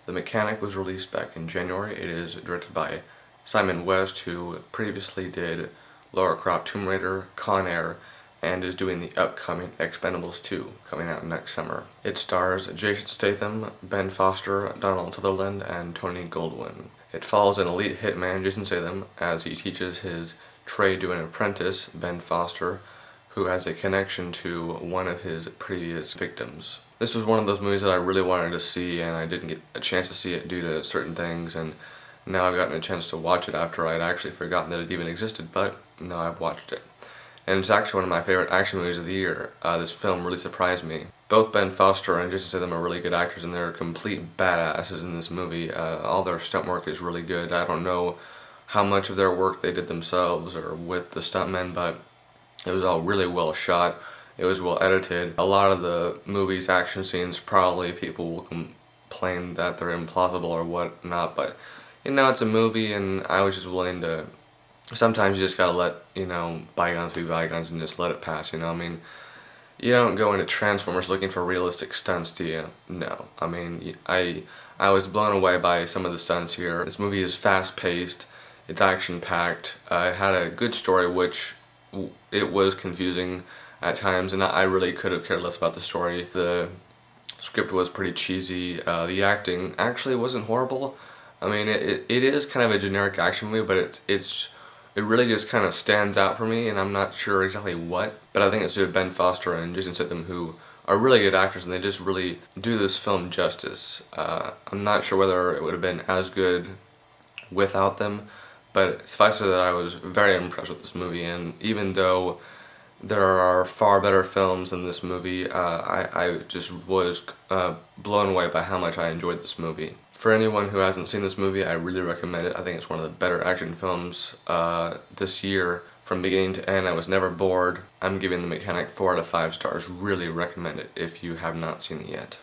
The Mechanic was released back in January. It is directed by Simon West, who previously did Lara Croft Tomb Raider, Con Air, and is doing the upcoming Expendables 2 coming out next summer. It stars Jason Statham, Ben Foster, Donald Sutherland, and Tony Goldwyn. It follows an elite hitman, Jason Statham, as he teaches his trade to an apprentice, Ben Foster, who has a connection to one of his previous victims. This was one of those movies that I really wanted to see, and I didn't get a chance to see it due to certain things, and now I've gotten a chance to watch it after I'd actually forgotten that it even existed, but now I've watched it. And it's actually one of my favorite action movies of the year. This film really surprised me. Both Ben Foster and Jason Statham are really good actors, and they're complete badasses in this movie. All their stunt work is really good. I don't know how much of their work they did themselves or with the stuntmen, but it was all really well shot. It was well edited. A lot of the movie's action scenes, probably people will complain that they're implausible or whatnot, but you know, it's a movie, and I was just willing to. Sometimes you just gotta let, you know, bygones be bygones and just let it pass, you know? I mean, you don't go into Transformers looking for realistic stunts, do you? No. I mean, I was blown away by some of the stunts here. This movie is fast-paced, it's action-packed, it had a good story, which it was confusing at times, and I really could have cared less about the story. The script was pretty cheesy. The acting actually wasn't horrible. I mean, it is kind of a generic action movie, but it really just kind of stands out for me, and I'm not sure exactly what, but I think it's due to Ben Foster and Jason Statham, who are really good actors, and they just really do this film justice. I'm not sure whether it would have been as good without them, but suffice it that I was very impressed with this movie, and even though there are far better films than this movie, I just was blown away by how much I enjoyed this movie. For anyone who hasn't seen this movie, I really recommend it. I think it's one of the better action films this year. From beginning to end, I was never bored. I'm giving The Mechanic 4 out of 5 stars. Really recommend it if you have not seen it yet.